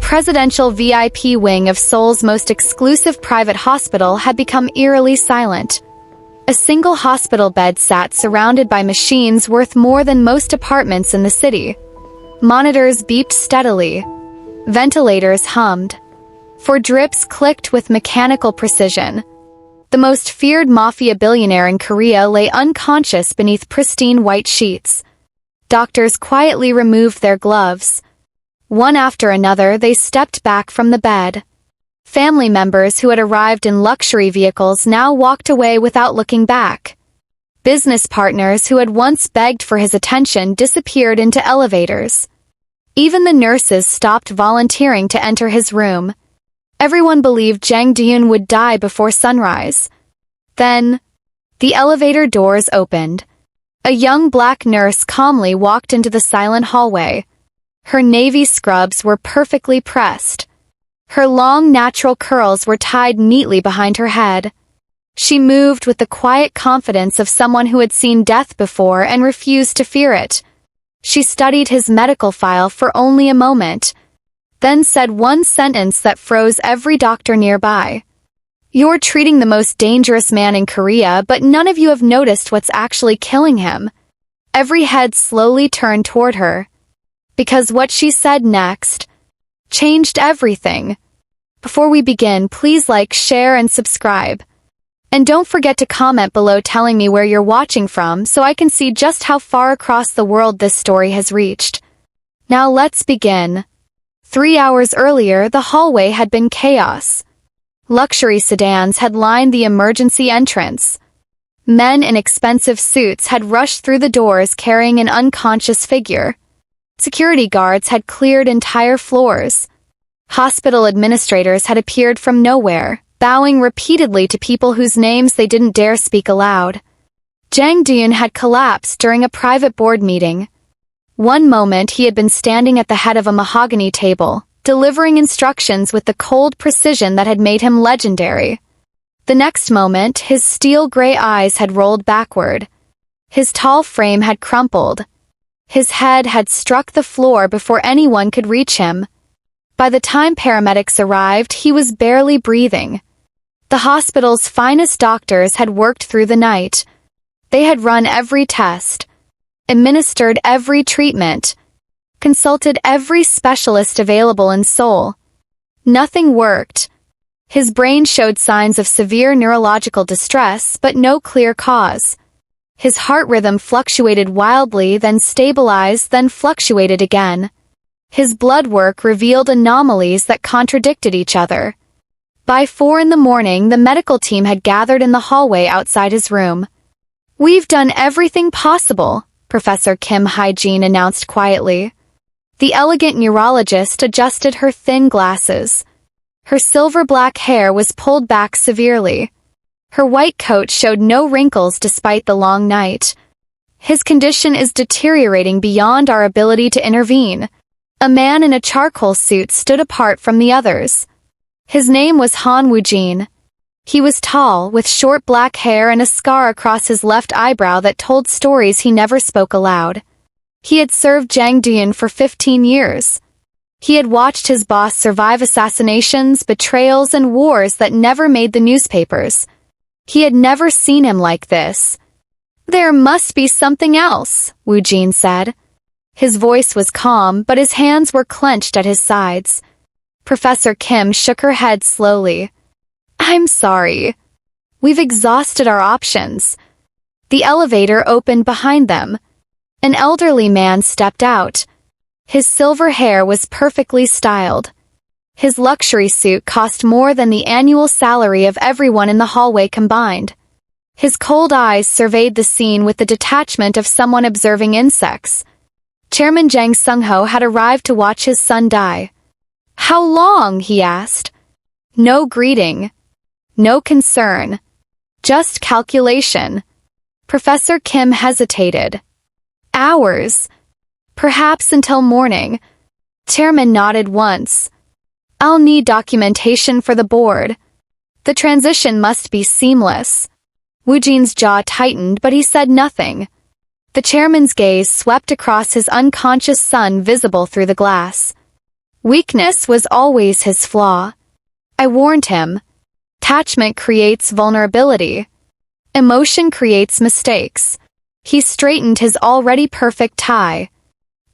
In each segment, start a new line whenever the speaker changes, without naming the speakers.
presidential VIP wing of Seoul's most exclusive private hospital had become eerily silent. A single hospital bed sat surrounded by machines worth more than most apartments in the city. Monitors beeped steadily. Ventilators hummed. For drips clicked with mechanical precision. The most feared Mafia billionaire in Korea lay unconscious beneath pristine white sheets. Doctors quietly removed their gloves. One after another, they stepped back from the bed. Family members who had arrived in luxury vehicles now walked away without looking back. Business partners who had once begged for his attention disappeared into elevators. Even the nurses stopped volunteering to enter his room. Everyone believed Jang Deun would die before sunrise. Then, the elevator doors opened. A young black nurse calmly walked into the silent hallway. Her navy scrubs were perfectly pressed. Her long natural curls were tied neatly behind her head. She moved with the quiet confidence of someone who had seen death before and refused to fear it. She studied his medical file for only a moment, then said one sentence that froze every doctor nearby. "You're treating the most dangerous man in Korea, but none of you have noticed what's actually killing him." Every head slowly turned toward her. Because what she said next changed everything. Before we begin, please like, share, and subscribe. And don't forget to comment below telling me where you're watching from so I can see just how far across the world this story has reached. Now let's begin. 3 hours earlier, the hallway had been chaos. Luxury sedans had lined the emergency entrance. Men in expensive suits had rushed through the doors carrying an unconscious figure. Security guards had cleared entire floors. Hospital administrators had appeared from nowhere, bowing repeatedly to people whose names they didn't dare speak aloud. Jang Deun had collapsed during a private board meeting. One moment he had been standing at the head of a mahogany table, delivering instructions with the cold precision that had made him legendary. The next moment, his steel-gray eyes had rolled backward. His tall frame had crumpled. His head had struck the floor before anyone could reach him. By the time paramedics arrived, he was barely breathing. The hospital's finest doctors had worked through the night. They had run every test, administered every treatment, consulted every specialist available in Seoul. Nothing worked. His brain showed signs of severe neurological distress, but no clear cause. His heart rhythm fluctuated wildly, then stabilized, then fluctuated again. His blood work revealed anomalies that contradicted each other. By 4 in the morning, the medical team had gathered in the hallway outside his room. "We've done everything possible," Professor Kim Hye-jin announced quietly. The elegant neurologist adjusted her thin glasses. Her silver-black hair was pulled back severely. Her white coat showed no wrinkles despite the long night. "His condition is deteriorating beyond our ability to intervene." A man in a charcoal suit stood apart from the others. His name was Han Woo-jin. He was tall, with short black hair and a scar across his left eyebrow that told stories he never spoke aloud. He had served Jang Deun for 15 years. He had watched his boss survive assassinations, betrayals, and wars that never made the newspapers. He had never seen him like this. "There must be something else," Woo-jin said. His voice was calm, but his hands were clenched at his sides. Professor Kim shook her head slowly. "I'm sorry. We've exhausted our options." The elevator opened behind them. An elderly man stepped out. His silver hair was perfectly styled. His luxury suit cost more than the annual salary of everyone in the hallway combined. His cold eyes surveyed the scene with the detachment of someone observing insects. Chairman Jang Sung-ho had arrived to watch his son die. "How long?" he asked. No greeting. No concern. Just calculation. Professor Kim hesitated. "Hours. Perhaps until morning." Chairman nodded once. "I'll need documentation for the board. The transition must be seamless." Woo-jin's jaw tightened, but he said nothing. The chairman's gaze swept across his unconscious son visible through the glass. Weakness was always his flaw. I warned him. Attachment creates vulnerability. Emotion creates mistakes. He straightened his already perfect tie.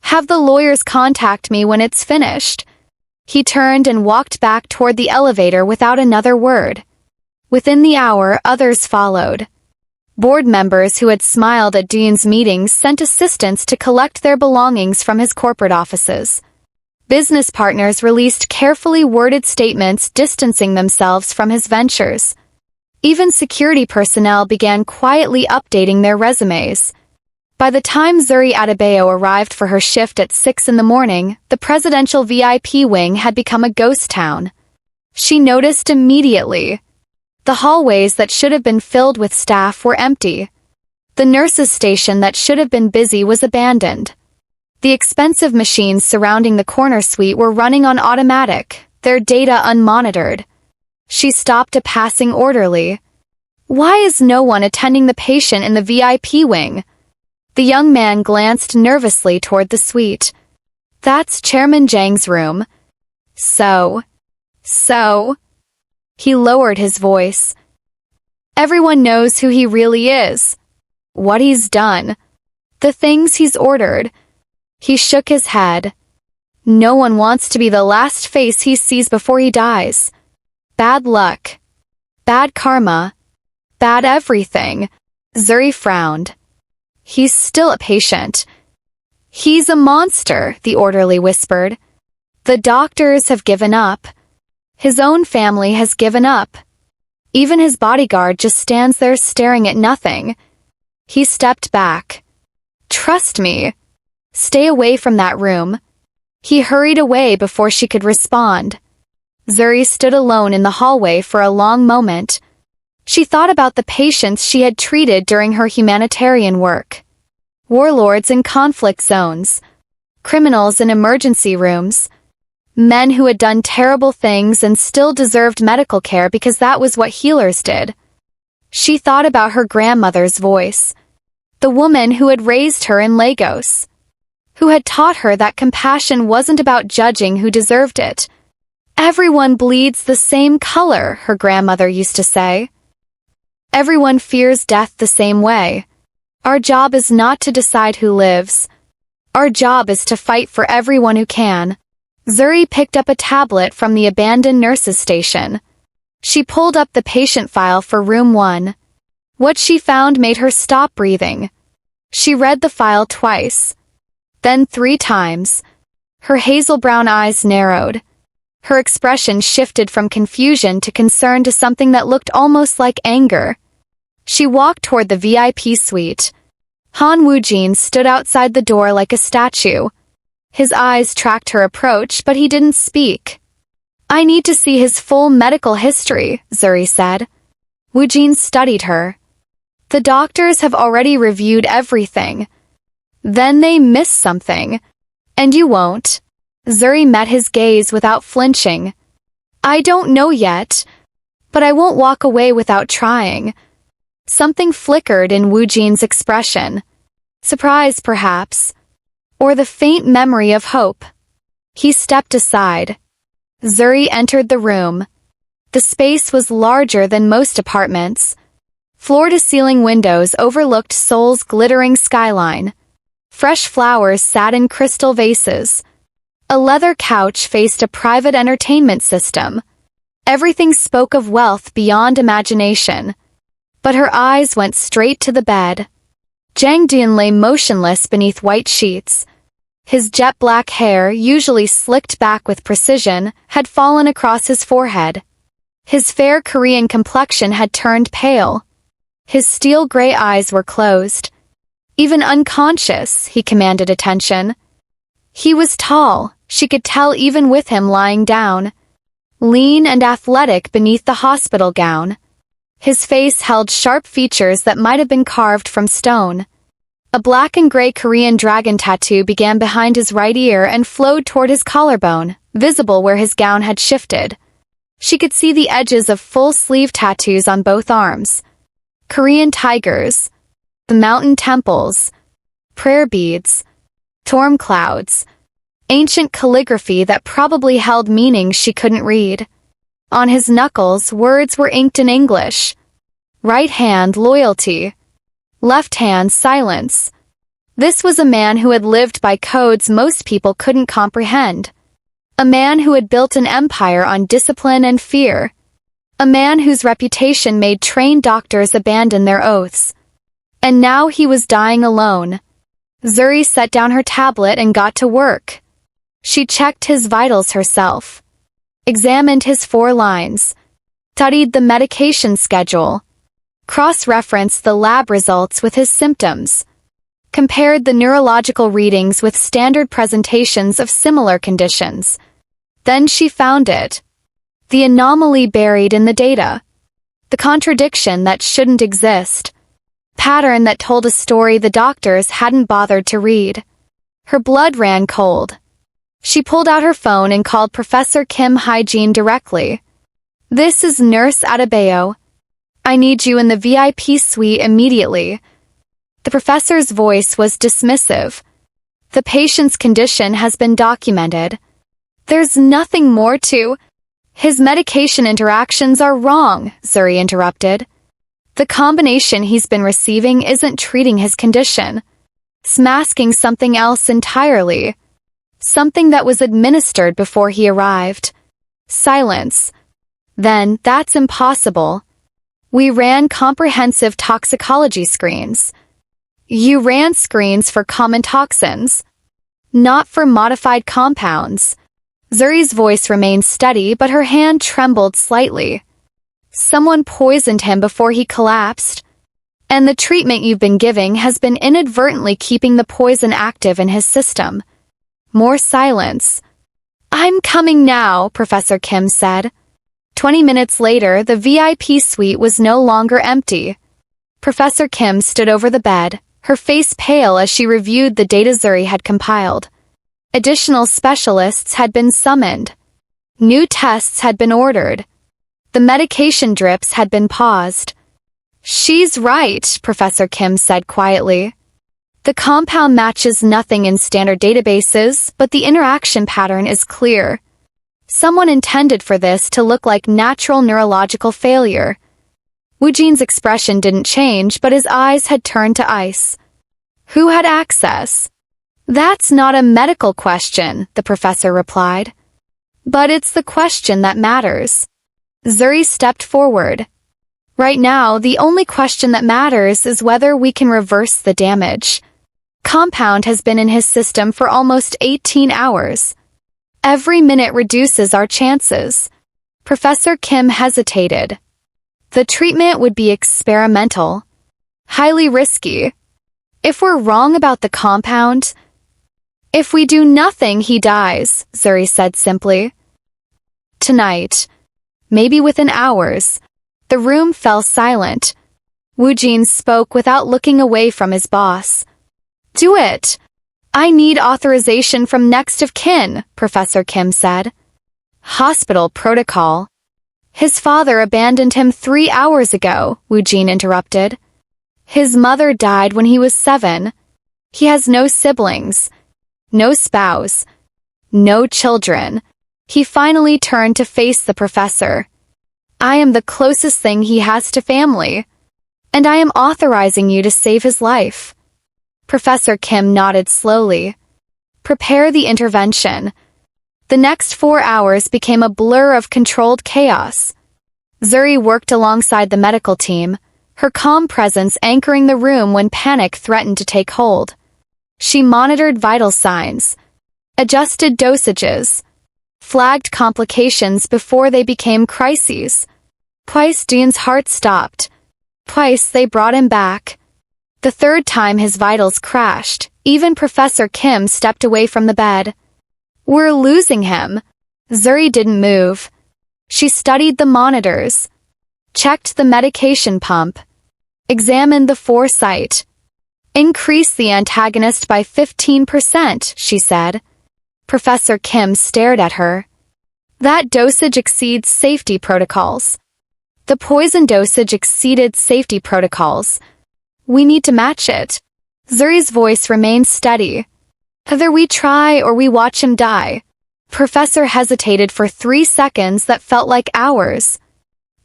Have the lawyers contact me when it's finished. He turned and walked back toward the elevator without another word. Within the hour, others followed. Board members who had smiled at Dean's meetings sent assistants to collect their belongings from his corporate offices. Business partners released carefully worded statements distancing themselves from his ventures. Even security personnel began quietly updating their resumes. By the time Zuri Adebayo arrived for her shift at 6 in the morning, the presidential VIP wing had become a ghost town. She noticed immediately. The hallways that should have been filled with staff were empty. The nurses' station that should have been busy was abandoned. The expensive machines surrounding the corner suite were running on automatic, their data unmonitored. She stopped a passing orderly. Why is no one attending the patient in the VIP wing? The young man glanced nervously toward the suite. That's Chairman Jang's room. So. He lowered his voice. Everyone knows who he really is. What he's done. The things he's ordered. He shook his head. No one wants to be the last face he sees before he dies. Bad luck. Bad karma. Bad everything. Zuri frowned. He's still a patient. He's a monster, the orderly whispered. The doctors have given up. His own family has given up. Even his bodyguard just stands there staring at nothing. He stepped back. Trust me. Stay away from that room. He hurried away before she could respond. Zuri stood alone in the hallway for a long moment. She thought about the patients she had treated during her humanitarian work. Warlords in conflict zones. Criminals in emergency rooms. Men who had done terrible things and still deserved medical care because that was what healers did. She thought about her grandmother's voice. The woman who had raised her in Lagos. Who had taught her that compassion wasn't about judging who deserved it. Everyone bleeds the same color, her grandmother used to say. Everyone fears death the same way. Our job is not to decide who lives. Our job is to fight for everyone who can. Zuri picked up a tablet from the abandoned nurses' station. She pulled up the patient file for room 1. What she found made her stop breathing. She read the file twice. Then 3 times. Her hazel brown eyes narrowed. Her expression shifted from confusion to concern to something that looked almost like anger. She walked toward the VIP suite. Han Woojin stood outside the door like a statue. His eyes tracked her approach, but he didn't speak. I need to see his full medical history, Zuri said. Woojin studied her. The doctors have already reviewed everything. Then they miss something. And you won't. Zuri met his gaze without flinching. I don't know yet, but I won't walk away without trying. Something flickered in Woojin's expression. Surprise, perhaps. Or the faint memory of hope. He stepped aside. Zuri entered the room. The space was larger than most apartments. Floor-to-ceiling windows overlooked Seoul's glittering skyline. Fresh flowers sat in crystal vases. A leather couch faced a private entertainment system. Everything spoke of wealth beyond imagination. But her eyes went straight to the bed. Jang Dean lay motionless beneath white sheets. His jet-black hair, usually slicked back with precision, had fallen across his forehead. His fair Korean complexion had turned pale. His steel-gray eyes were closed. Even unconscious, he commanded attention. He was tall, she could tell even with him lying down. Lean and athletic beneath the hospital gown. His face held sharp features that might have been carved from stone. A black and gray Korean dragon tattoo began behind his right ear and flowed toward his collarbone, visible where his gown had shifted. She could see the edges of full-sleeve tattoos on both arms. Korean tigers, the mountain temples, prayer beads, storm clouds. ancient calligraphy that probably held meanings she couldn't read. On his knuckles, words were inked in English. Right hand, loyalty. Left hand, silence. This was a man who had lived by codes most people couldn't comprehend. A man who had built an empire on discipline and fear. A man whose reputation made trained doctors abandon their oaths. And now he was dying alone. Zuri set down her tablet and got to work. She checked his vitals herself. Examined his 4 lines. Studied the medication schedule. Cross-referenced the lab results with his symptoms. Compared the neurological readings with standard presentations of similar conditions. Then she found it. The anomaly buried in the data. The contradiction that shouldn't exist. Pattern that told a story the doctors hadn't bothered to read. Her blood ran cold. She pulled out her phone and called Professor Kim Hygiene directly. "This is Nurse Adebayo. I need you in the VIP suite immediately." The professor's voice was dismissive. "The patient's condition has been documented. There's nothing more to—" "His medication interactions are wrong," Zuri interrupted. "The combination he's been receiving isn't treating his condition. It's masking something else entirely. Something that was administered before he arrived." Silence. "Then, that's impossible. We ran comprehensive toxicology screens." "You ran screens for common toxins, not for modified compounds." Zuri's voice remained steady, but her hand trembled slightly. "Someone poisoned him before he collapsed. And the treatment you've been giving has been inadvertently keeping the poison active in his system." More silence. "I'm coming now," Professor Kim said. 20 minutes later, the VIP suite was no longer empty. Professor Kim stood over the bed, her face pale as she reviewed the data Zuri had compiled. Additional specialists had been summoned. New tests had been ordered. The medication drips had been paused. "She's right," Professor Kim said quietly. "The compound matches nothing in standard databases, but the interaction pattern is clear. Someone intended for this to look like natural neurological failure." Woojin's expression didn't change, but his eyes had turned to ice. "Who had access?" "That's not a medical question," the professor replied. "But it's the question that matters." Zuri stepped forward. "Right now, the only question that matters is whether we can reverse the damage. Compound has been in his system for almost 18 hours. Every minute reduces our chances." Professor Kim hesitated. "The treatment would be experimental. Highly risky. If we're wrong about the compound—" "If we do nothing, he dies," Zuri said simply. "Tonight. Maybe within hours." The room fell silent. Woojin spoke without looking away from his boss. "Do it. I need authorization from next of kin," Professor Kim said. "Hospital protocol." "His father abandoned him 3 hours ago," Woojin interrupted. "His mother died when he was 7. He has no siblings, no spouse, no children." He finally turned to face the professor. "I am the closest thing he has to family, and I am authorizing you to save his life." Professor Kim nodded slowly. "Prepare the intervention." The next 4 hours became a blur of controlled chaos. Zuri worked alongside the medical team, her calm presence anchoring the room when panic threatened to take hold. She monitored vital signs, adjusted dosages, flagged complications before they became crises. Twice Dean's heart stopped. Twice they brought him back. The third time his vitals crashed, even Professor Kim stepped away from the bed. "We're losing him." Zuri didn't move. She studied the monitors, checked the medication pump, examined the foresight. "Increase the antagonist by 15%, she said. Professor Kim stared at her. "That dosage exceeds safety protocols." The poison dosage exceeded safety protocols. "We need to match it." Zuri's voice remained steady. Either we try or we watch him die. Professor hesitated for 3 seconds that felt like hours.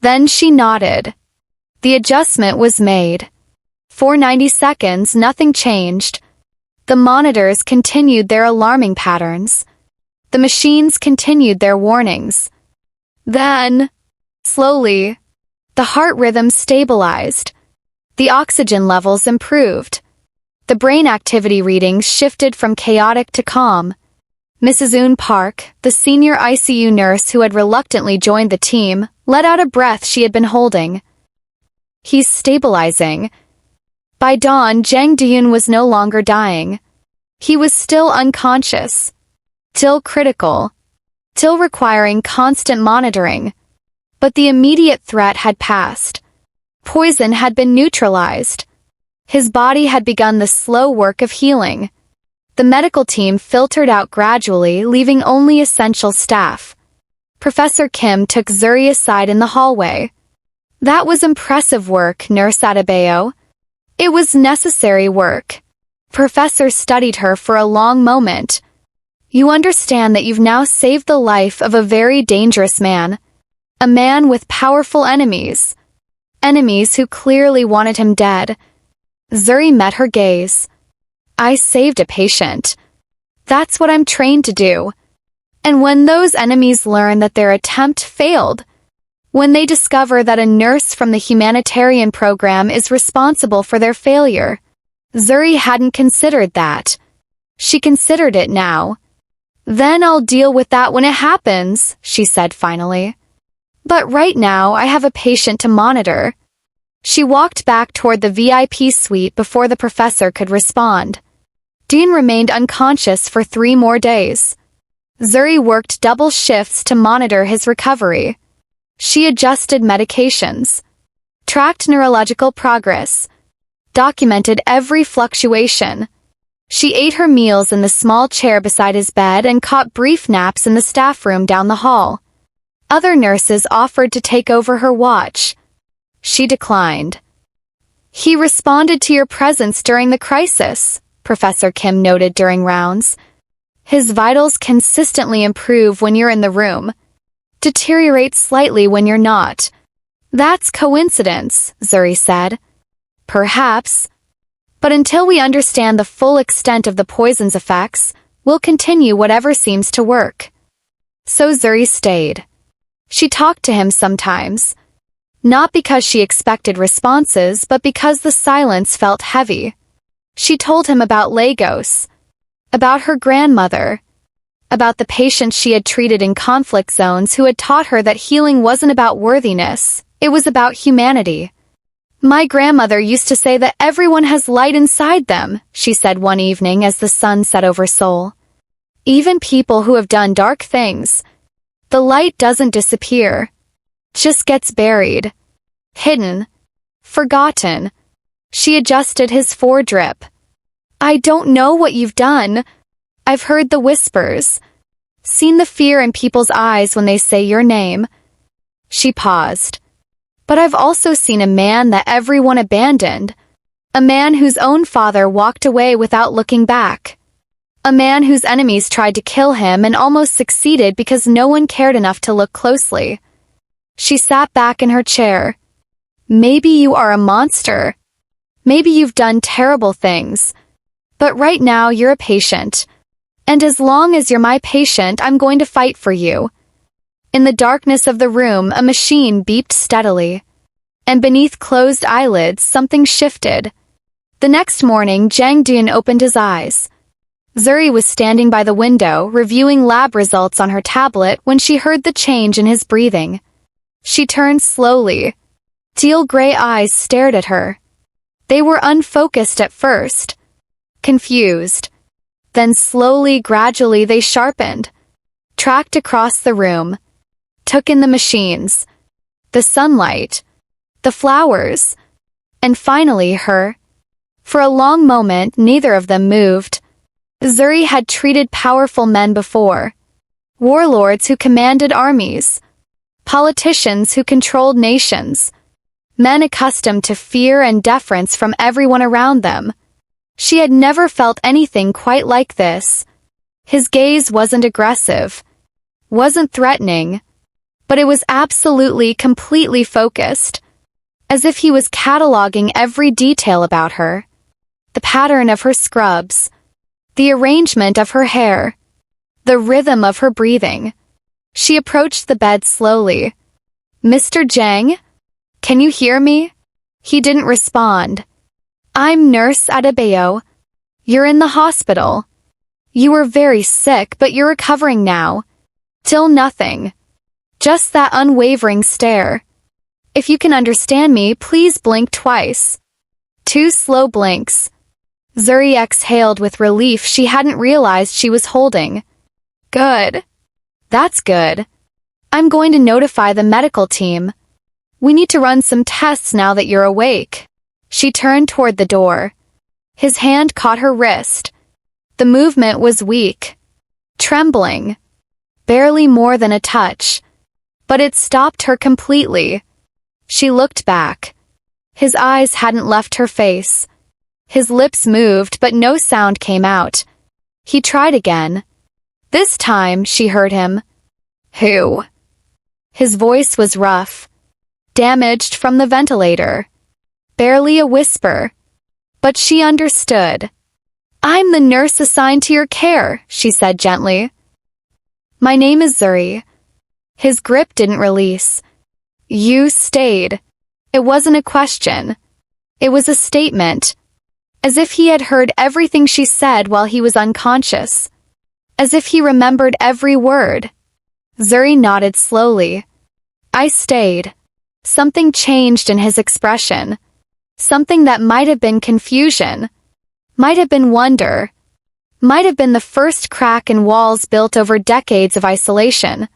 Then she nodded. The adjustment was made. For 90 seconds, nothing changed. The monitors continued their alarming patterns. The machines continued their warnings. Then, slowly, the heart rhythm stabilized. The oxygen levels improved. The brain activity readings shifted from chaotic to calm. Mrs. Eun Park, the senior ICU nurse who had reluctantly joined the team, let out a breath she had been holding. He's stabilizing. By dawn, Jang Deun was no longer dying. He was still unconscious. Still critical. Still requiring constant monitoring. But the immediate threat had passed. Poison had been neutralized. His body had begun the slow work of healing. The medical team filtered out gradually, leaving only essential staff. Professor Kim took Zuri aside in the hallway. That was impressive work, Nurse Adebayo. It was necessary work. Professor studied her for a long moment. You understand that you've now saved the life of a very dangerous man. A man with powerful enemies. Enemies who clearly wanted him dead. Zuri met her gaze. I saved a patient. That's what I'm trained to do. And when those enemies learn that their attempt failed, when they discover that a nurse from the humanitarian program is responsible for their failure, Zuri hadn't considered that. She considered it now. Then I'll deal with that when it happens, she said finally. But right now I have a patient to monitor. She walked back toward the VIP suite before the professor could respond. Dean remained unconscious for 3 more days. Zuri worked double shifts to monitor his recovery. She adjusted medications, tracked neurological progress, documented every fluctuation. She ate her meals in the small chair beside his bed and caught brief naps in the staff room down the hall. Other nurses offered to take over her watch. She declined. He responded to your presence during the crisis, Professor Kim noted during rounds. His vitals consistently improve when you're in the room, deteriorate slightly when you're not. That's coincidence, Zuri said. Perhaps. But until we understand the full extent of the poison's effects, we'll continue whatever seems to work. So Zuri stayed. She talked to him sometimes. Not because she expected responses, but because the silence felt heavy. She told him about Lagos, about her grandmother, about the patients she had treated in conflict zones who had taught her that healing wasn't about worthiness, it was about humanity. My grandmother used to say that everyone has light inside them, she said one evening as the sun set over Seoul. Even people who have done dark things. The light doesn't disappear. Just gets buried. Hidden. Forgotten. She adjusted his foredrip. I don't know what you've done. I've heard the whispers. Seen the fear in people's eyes when they say your name. She paused. But I've also seen a man that everyone abandoned. A man whose own father walked away without looking back. A man whose enemies tried to kill him and almost succeeded because no one cared enough to look closely. She sat back in her chair. Maybe you are a monster. Maybe you've done terrible things. But right now you're a patient. And as long as you're my patient, I'm going to fight for you. In the darkness of the room, a machine beeped steadily. And beneath closed eyelids, something shifted. The next morning, Jang Deun opened his eyes. Zuri was standing by the window, reviewing lab results on her tablet when she heard the change in his breathing. She turned slowly. Teal gray eyes stared at her. They were unfocused at first. Confused. Then slowly, gradually, they sharpened. Tracked across the room. Took in the machines. The sunlight. The flowers. And finally her. For a long moment, neither of them moved. Zuri had treated powerful men before. Warlords who commanded armies. Politicians who controlled nations. Men accustomed to fear and deference from everyone around them. She had never felt anything quite like this. His gaze wasn't aggressive, wasn't threatening, but it was absolutely, completely focused, as if he was cataloging every detail about her. The pattern of her scrubs, the arrangement of her hair, the rhythm of her breathing. She approached the bed slowly. "Mr. Jang? Can you hear me?" He didn't respond. "I'm Nurse Adebayo. You're in the hospital. You were very sick, but you're recovering now." Still nothing. Just that unwavering stare. "If you can understand me, please blink twice." 2 slow blinks. Zuri exhaled with relief she hadn't realized she was holding. "Good. That's good. I'm going to notify the medical team. We need to run some tests now that you're awake." She turned toward the door. His hand caught her wrist. The movement was weak, trembling, barely more than a touch, but it stopped her completely. She looked back. His eyes hadn't left her face. His lips moved, but no sound came out. He tried again. This time, she heard him. "Who?" His voice was rough, damaged from the ventilator. Barely a whisper. But she understood. "I'm the nurse assigned to your care," she said gently. "My name is Zuri." His grip didn't release. "You stayed." It wasn't a question. It was a statement. As if he had heard everything she said while he was unconscious. As if he remembered every word. Zuri nodded slowly. "I stayed." Something changed in his expression. Something that might have been confusion. Might have been wonder. Might have been the first crack in walls built over decades of isolation.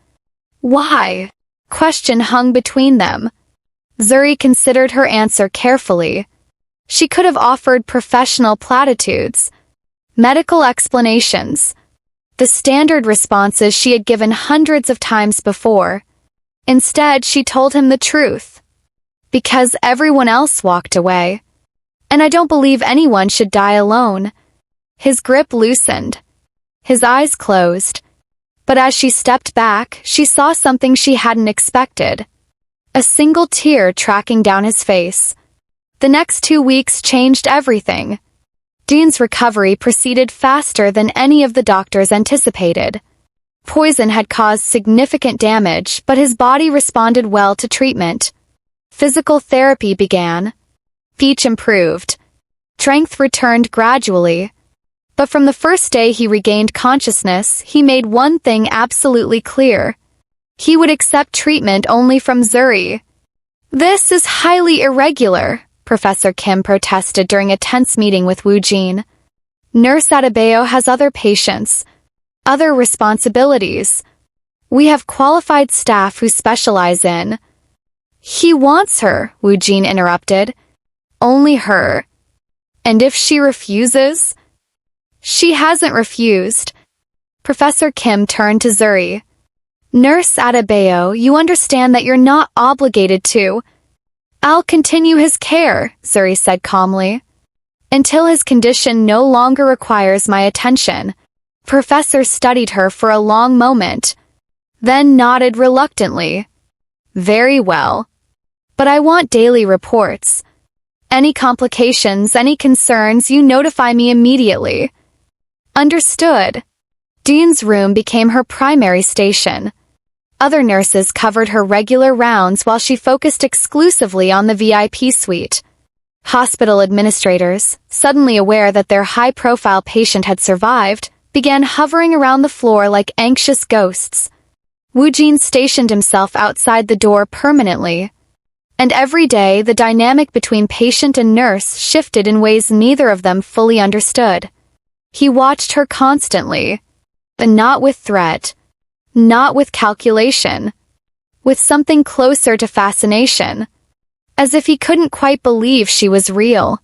"Why?" Question hung between them. Zuri considered her answer carefully. She could have offered professional platitudes, medical explanations, the standard responses she had given hundreds of times before. Instead, she told him the truth. "Because everyone else walked away. And I don't believe anyone should die alone." His grip loosened. His eyes closed. But as she stepped back, she saw something she hadn't expected. A single tear tracking down his face. The next 2 weeks changed everything. Dean's recovery proceeded faster than any of the doctors anticipated. Poison had caused significant damage, but his body responded well to treatment. Physical therapy began. Speech improved. Strength returned gradually. But from the first day he regained consciousness, he made one thing absolutely clear. He would accept treatment only from Zuri. "This is highly irregular," Professor Kim protested during a tense meeting with Woo Jin. "Nurse Adebayo has other patients, other responsibilities. We have qualified staff who specialize in—" "He wants her," Woo Jin interrupted. "Only her. And if she refuses?" "She hasn't refused." Professor Kim turned to Zuri. "Nurse Adebayo, you understand that you're not obligated to—" "I'll continue his care," Zuri said calmly. "Until his condition no longer requires my attention." Professor studied her for a long moment, then nodded reluctantly. "Very well. But I want daily reports. Any complications, any concerns, you notify me immediately." "Understood." Dean's room became her primary station. Other nurses covered her regular rounds while she focused exclusively on the VIP suite. Hospital administrators, suddenly aware that their high-profile patient had survived, began hovering around the floor like anxious ghosts. Woo Jin stationed himself outside the door permanently. And every day, the dynamic between patient and nurse shifted in ways neither of them fully understood. He watched her constantly, but not with threat. Not with calculation. With something closer to fascination. As if he couldn't quite believe she was real.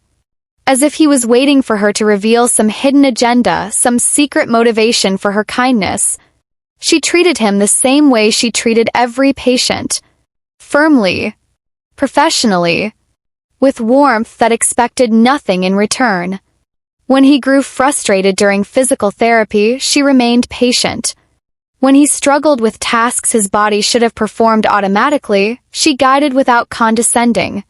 As if he was waiting for her to reveal some hidden agenda, some secret motivation for her kindness. She treated him the same way she treated every patient. Firmly. Professionally. With warmth that expected nothing in return. When he grew frustrated during physical therapy, she remained patient. When he struggled with tasks his body should have performed automatically, she guided without condescending.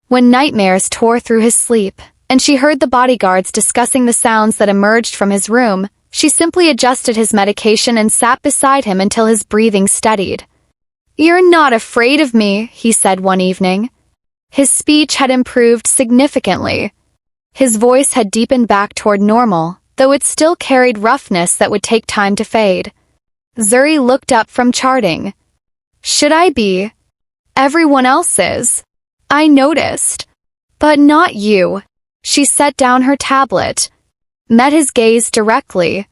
When nightmares tore through his sleep, and she heard the bodyguards discussing the sounds that emerged from his room, she simply adjusted his medication and sat beside him until his breathing steadied. "You're not afraid of me," he said one evening. His speech had improved significantly. His voice had deepened back toward normal, though it still carried roughness that would take time to fade. Zuri looked up from charting. "Should I be? Everyone else is. I noticed. But not you." She set down her tablet, met his gaze directly.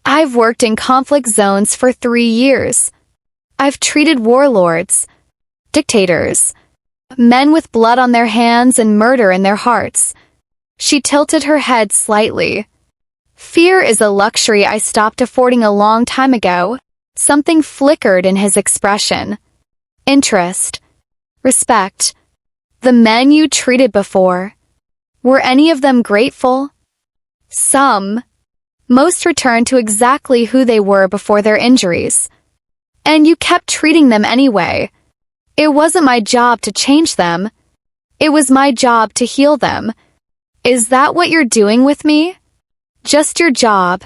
"I've worked in conflict zones for 3 years. I've treated warlords, dictators, men with blood on their hands and murder in their hearts." She tilted her head slightly. "Fear is a luxury I stopped affording a long time ago." Something flickered in his expression. "Interest. Respect. The men you treated before. Were any of them grateful?" "Some. Most returned to exactly who they were before their injuries. And you kept treating them anyway. It wasn't my job to change them. It was my job to heal them. Is that what you're doing with me? Just your job?"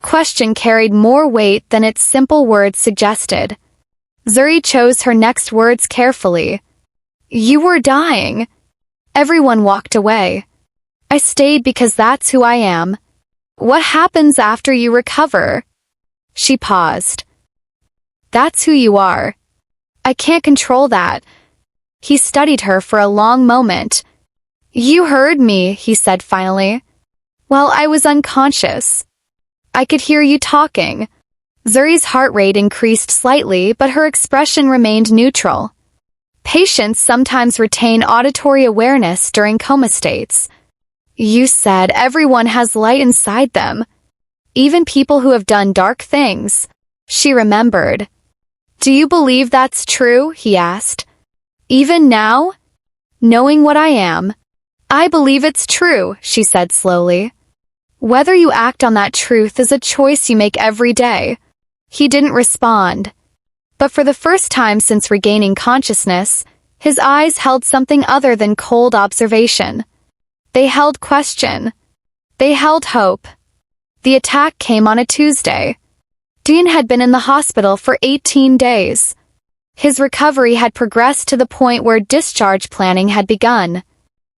Question carried more weight than its simple words suggested. Zuri chose her next words carefully. "You were dying. Everyone walked away. I stayed because that's who I am. What happens after you recover?" She paused. "That's who you are. I can't control that." He studied her for a long moment. "You heard me," he said finally. "While I was unconscious. I could hear you talking." Zuri's heart rate increased slightly, but her expression remained neutral. Patients sometimes retain auditory awareness during coma states. "You said everyone has light inside them. Even people who have done dark things." She remembered. "Do you believe that's true?" he asked. "Even now? Knowing what I am?" "I believe it's true," she said slowly. "Whether you act on that truth is a choice you make every day." He didn't respond. But for the first time since regaining consciousness, his eyes held something other than cold observation. They held question. They held hope. The attack came on a Tuesday. Dean had been in the hospital for 18 days. His recovery had progressed to the point where discharge planning had begun.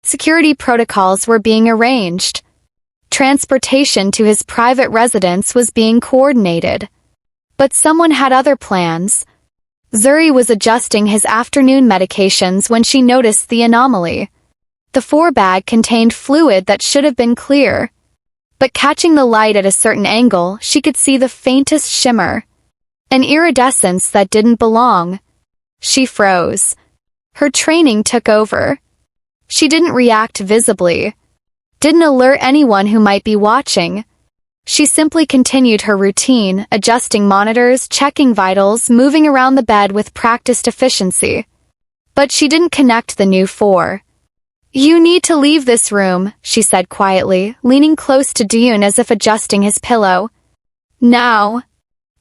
Security protocols were being arranged. Transportation to his private residence was being coordinated. But someone had other plans. Zuri was adjusting his afternoon medications when she noticed the anomaly. The 4-bag contained fluid that should have been clear. But catching the light at a certain angle, she could see the faintest shimmer. An iridescence that didn't belong. She froze. Her training took over. She didn't react visibly. Didn't alert anyone who might be watching. She simply continued her routine, adjusting monitors, checking vitals, moving around the bed with practiced efficiency. But she didn't connect the new 4. "You need to leave this room," she said quietly, leaning close to Dune as if adjusting his pillow. "Now."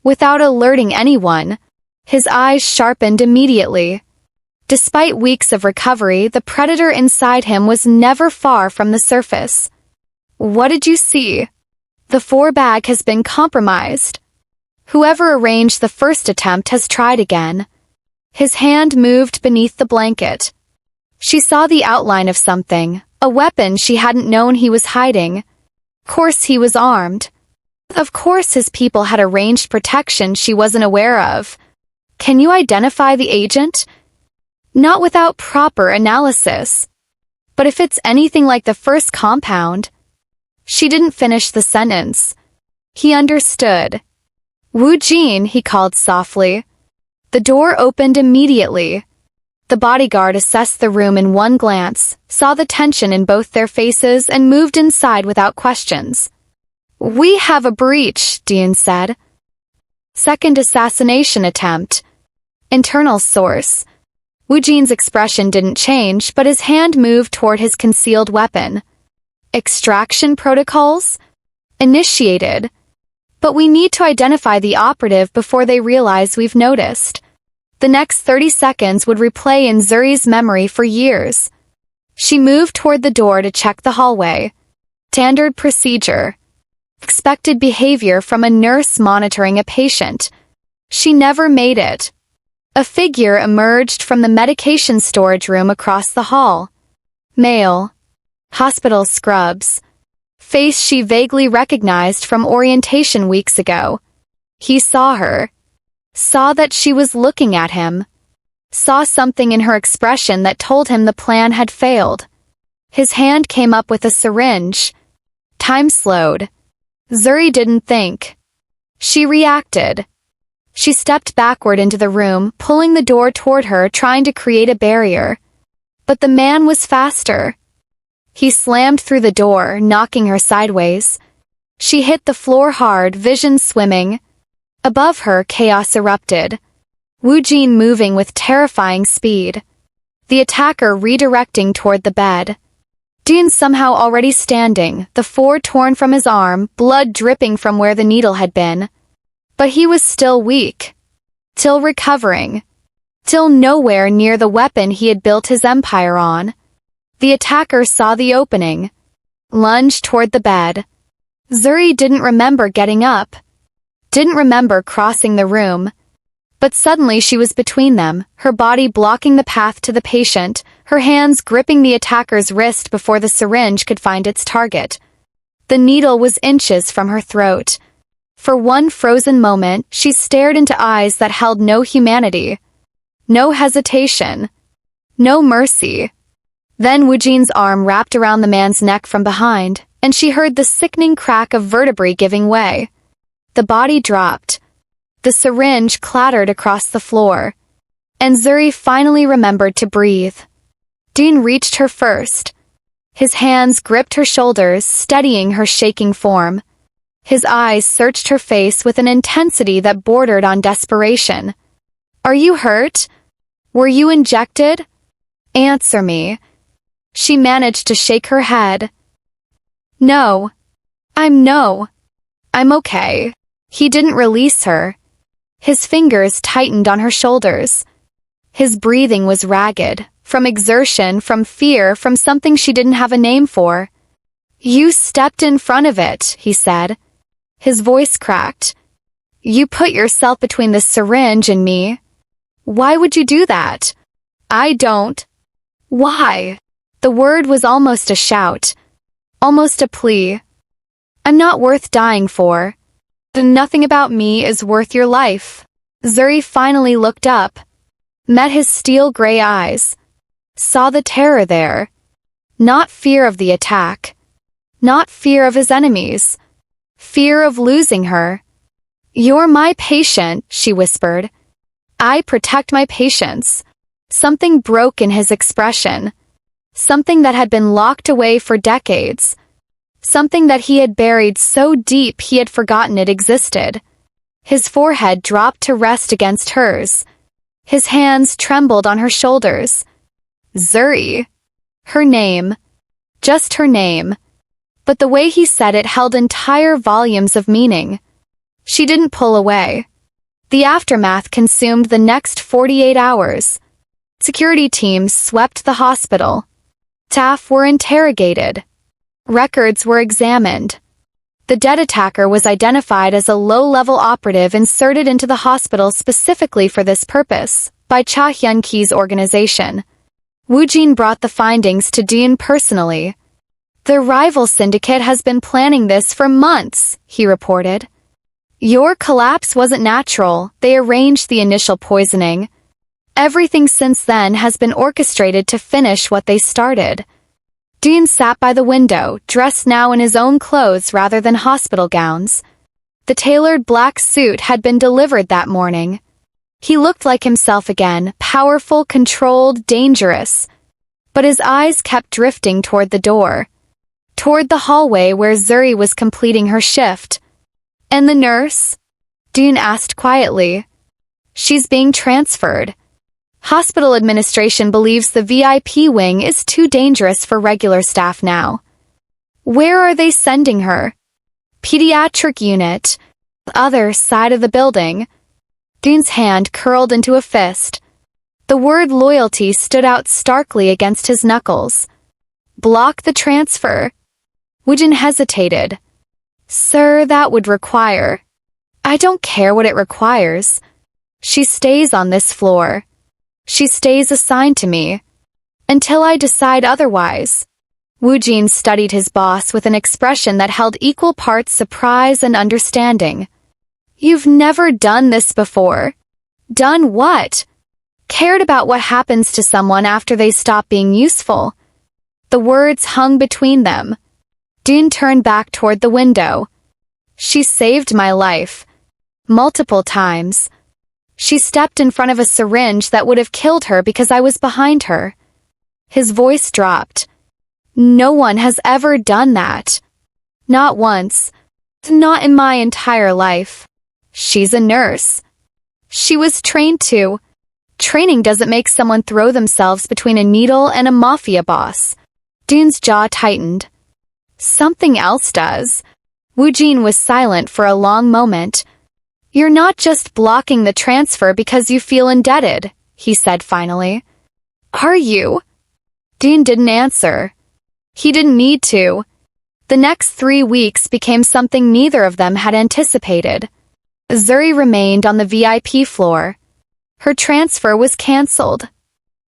Without alerting anyone. His eyes sharpened immediately. Despite weeks of recovery, the predator inside him was never far from the surface. "What did you see?" "The 4-bag has been compromised. Whoever arranged the first attempt has tried again." His hand moved beneath the blanket. She saw the outline of something, a weapon she hadn't known he was hiding. Of course he was armed. Of course his people had arranged protection she wasn't aware of. "Can you identify the agent?" "Not without proper analysis. But if it's anything like the first compound..." She didn't finish the sentence. He understood. "Wu Jin," he called softly. The door opened immediately. The bodyguard assessed the room in one glance, saw the tension in both their faces, and moved inside without questions. "We have a breach," Dean said. "Second assassination attempt. Internal source." Wu Jin's expression didn't change, but his hand moved toward his concealed weapon. Extraction protocols? Initiated. But we need to identify the operative before they realize we've noticed. The next 30 seconds would replay in Zuri's memory for years. She moved toward the door to check the hallway. Standard procedure. Expected behavior from a nurse monitoring a patient. She never made it. A figure emerged from the medication storage room across the hall. Male. Hospital scrubs. Face she vaguely recognized from orientation weeks ago. He saw her. Saw that she was looking at him. Saw something in her expression that told him the plan had failed. His hand came up with a syringe. Time slowed. Zuri didn't think. She reacted. She stepped backward into the room, pulling the door toward her, trying to create a barrier. But the man was faster. He slammed through the door, knocking her sideways. She hit the floor hard, vision swimming. Above her, chaos erupted. Woojin moving with terrifying speed. The attacker redirecting toward the bed. Dean somehow already standing, the four torn from his arm, blood dripping from where the needle had been. But he was still weak. Till recovering. Till nowhere near the weapon he had built his empire on. The attacker saw the opening. Lunged toward the bed. Zuri didn't remember getting up. Didn't remember crossing the room. But suddenly she was between them, her body blocking the path to the patient, her hands gripping the attacker's wrist before the syringe could find its target. The needle was inches from her throat. For one frozen moment, she stared into eyes that held no humanity. No hesitation. No mercy. Then Woojin's arm wrapped around the man's neck from behind, and she heard the sickening crack of vertebrae giving way. The body dropped. The syringe clattered across the floor. And Zuri finally remembered to breathe. Dean reached her first. His hands gripped her shoulders, steadying her shaking form. His eyes searched her face with an intensity that bordered on desperation. "Are you hurt? Were you injected? Answer me." She managed to shake her head. No. I'm okay." He didn't release her. His fingers tightened on her shoulders. His breathing was ragged, from exertion, from fear, from something she didn't have a name for. "You stepped in front of it," he said. His voice cracked. "You put yourself between the syringe and me. Why would you do that?" "I don't." "Why?" The word was almost a shout. Almost a plea. "I'm not worth dying for. Nothing about me is worth your life." Zuri finally looked up. Met his steel gray eyes. Saw the terror there. Not fear of the attack. Not fear of his enemies. Fear of losing her. "You're my patient," she whispered. "I protect my patients." Something broke in his expression. Something that had been locked away for decades. Something that he had buried so deep he had forgotten it existed. His forehead dropped to rest against hers. His hands trembled on her shoulders. Zuri. Her name. Just her name. But the way he said it held entire volumes of meaning. She didn't pull away. The aftermath consumed the next 48 hours. Security teams swept the hospital. Staff were interrogated. Records were examined. The dead attacker was identified as a low-level operative inserted into the hospital specifically for this purpose by Cha Hyun-ki's organization. Woojin brought the findings to Dean personally. "The rival syndicate has been planning this for months," he reported. "Your collapse wasn't natural. They arranged the initial poisoning. Everything since then has been orchestrated to finish what they started." Dean sat by the window, dressed now in his own clothes rather than hospital gowns. The tailored black suit had been delivered that morning. He looked like himself again, powerful, controlled, dangerous. But his eyes kept drifting toward the door. Toward the hallway where Zuri was completing her shift. "And the nurse?" Dean asked quietly. "She's being transferred. Hospital administration believes the VIP wing is too dangerous for regular staff now." Where are they sending her? Pediatric unit. Other side of the building. Doon's hand curled into a fist. The word loyalty stood out starkly against his knuckles. Block the transfer. Woojin hesitated. Sir, that would require. I don't care what it requires. She stays on this floor. She stays assigned to me. Until I decide otherwise. Woojin studied his boss with an expression that held equal parts surprise and understanding. You've never done this before. Done what? Cared about what happens to someone after they stop being useful. The words hung between them. Doon turned back toward the window. She saved my life. Multiple times. She stepped in front of a syringe that would have killed her because I was behind her. His voice dropped. No one has ever done that. Not once. Not in my entire life. She's a nurse. She was trained to. Training doesn't make someone throw themselves between a needle and a mafia boss. Doon's jaw tightened. Something else does. Woojin was silent for a long moment. You're not just blocking the transfer because you feel indebted, he said finally. Are you? Doon didn't answer. He didn't need to. The next 3 weeks became something neither of them had anticipated. Zuri remained on the VIP floor. Her transfer was cancelled.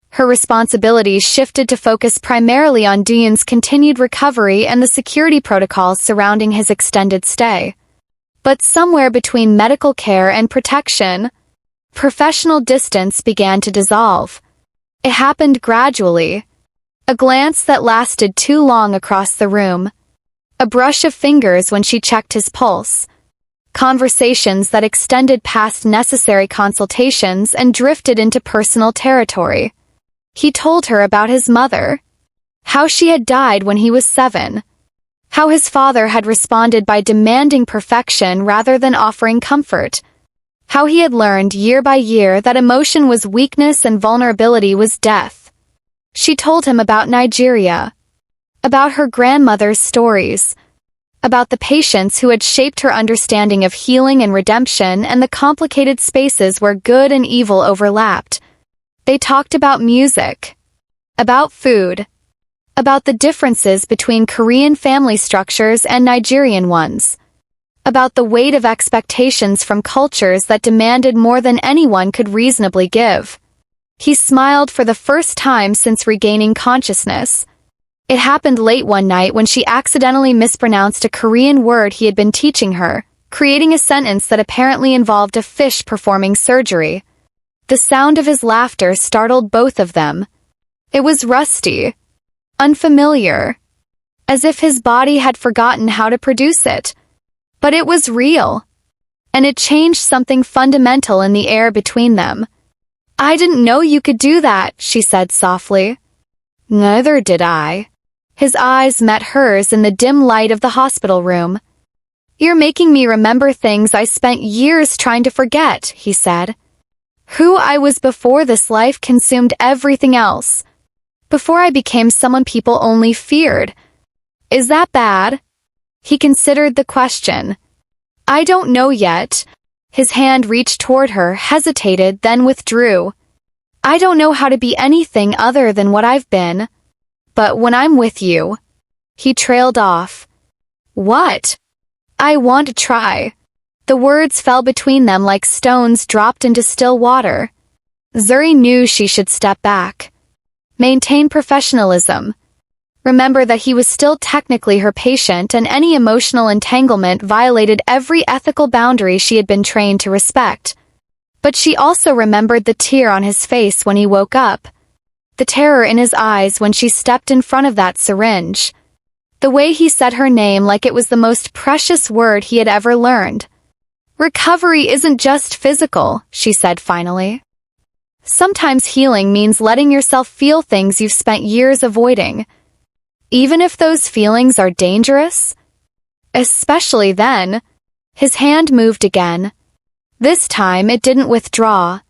Her responsibilities shifted to focus primarily on Doon's continued recovery and the security protocols surrounding his extended stay. But somewhere between medical care and protection, professional distance began to dissolve. It happened gradually. A glance that lasted too long across the room. A brush of fingers when she checked his pulse. Conversations that extended past necessary consultations and drifted into personal territory. He told her about his mother. How she had died when he was 7. How his father had responded by demanding perfection rather than offering comfort. How he had learned year by year that emotion was weakness and vulnerability was death. She told him about Nigeria. About her grandmother's stories. About the patients who had shaped her understanding of healing and redemption and the complicated spaces where good and evil overlapped. They talked about music. About food. About the differences between Korean family structures and Nigerian ones. About the weight of expectations from cultures that demanded more than anyone could reasonably give. He smiled for the first time since regaining consciousness. It happened late one night when she accidentally mispronounced a Korean word he had been teaching her, creating a sentence that apparently involved a fish performing surgery. The sound of his laughter startled both of them. It was rusty. Unfamiliar. As if his body had forgotten how to produce it. But it was real. And it changed something fundamental in the air between them. I didn't know you could do that, she said softly. Neither did I. His eyes met hers in the dim light of the hospital room. You're making me remember things I spent years trying to forget, he said. Who I was before this life consumed everything else. Before I became someone people only feared. Is that bad? He considered the question. I don't know yet. His hand reached toward her, hesitated, then withdrew. I don't know how to be anything other than what I've been. But when I'm with you... He trailed off. What? I want to try. The words fell between them like stones dropped into still water. Zuri knew she should step back. Maintain professionalism. Remember that he was still technically her patient and any emotional entanglement violated every ethical boundary she had been trained to respect. But she also remembered the tear on his face when he woke up. The terror in his eyes when she stepped in front of that syringe. The way he said her name like it was the most precious word he had ever learned. Recovery isn't just physical, she said finally. Sometimes healing means letting yourself feel things you've spent years avoiding. Even if those feelings are dangerous? Especially then. His hand moved again. This time it didn't withdraw.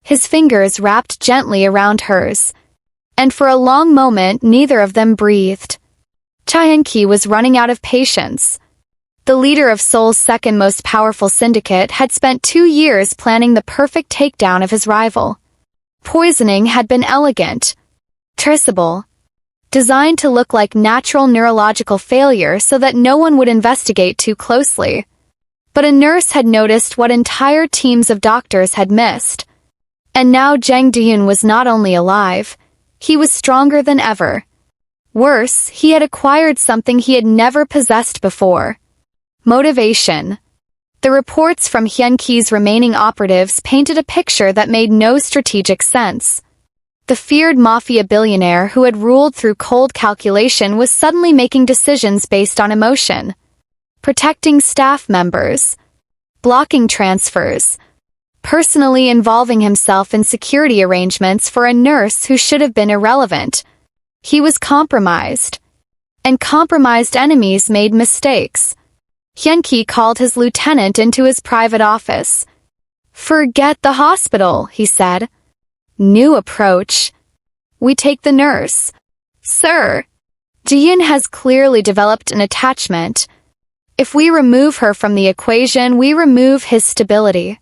His fingers wrapped gently around hers. And for a long moment neither of them breathed. Chaehyun-ki was running out of patience. The leader of Seoul's second most powerful syndicate had spent 2 years planning the perfect takedown of his rival. Poisoning had been elegant, traceable, designed to look like natural neurological failure so that no one would investigate too closely. But a nurse had noticed what entire teams of doctors had missed. And now Jang Do-yoon was not only alive, he was stronger than ever. Worse, he had acquired something he had never possessed before. Motivation. The reports from Hyun-ki's remaining operatives painted a picture that made no strategic sense. The feared Mafia billionaire who had ruled through cold calculation was suddenly making decisions based on emotion. Protecting staff members, blocking transfers, personally involving himself in security arrangements for a nurse who should have been irrelevant. He was compromised. And compromised enemies made mistakes. Hyun-ki called his lieutenant into his private office. "Forget the hospital," he said. "New approach. We take the nurse." "Sir, Ji-yoon has clearly developed an attachment. If we remove her from the equation, we remove his stability.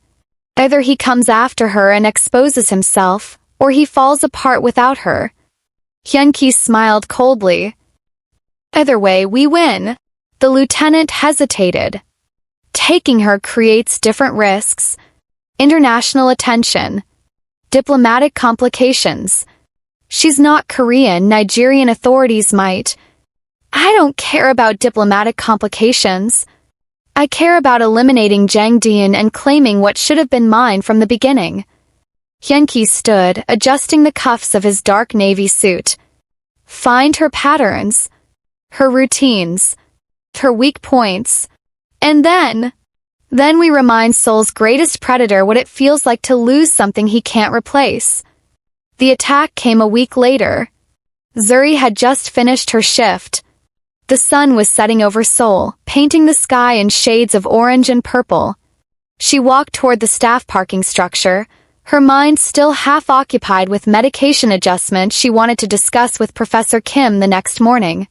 Either he comes after her and exposes himself, or he falls apart without her." Hyun-ki smiled coldly. "Either way, we win." The lieutenant hesitated. Taking her creates different risks. International attention. Diplomatic complications. She's not Korean, Nigerian authorities might. I don't care about diplomatic complications. I care about eliminating Jang Do-yoon and claiming what should have been mine from the beginning. Hyun-ki stood, adjusting the cuffs of his dark navy suit. Find her patterns, her routines, her weak points, and then we remind Seoul's greatest predator what it feels like to lose something he can't replace. The attack came a week later. Zuri had just finished her shift. The sun was setting over Seoul, painting the sky in shades of orange and purple. She walked toward the staff parking structure, her mind still half occupied with medication adjustment she wanted to discuss with Professor Kim the next morning.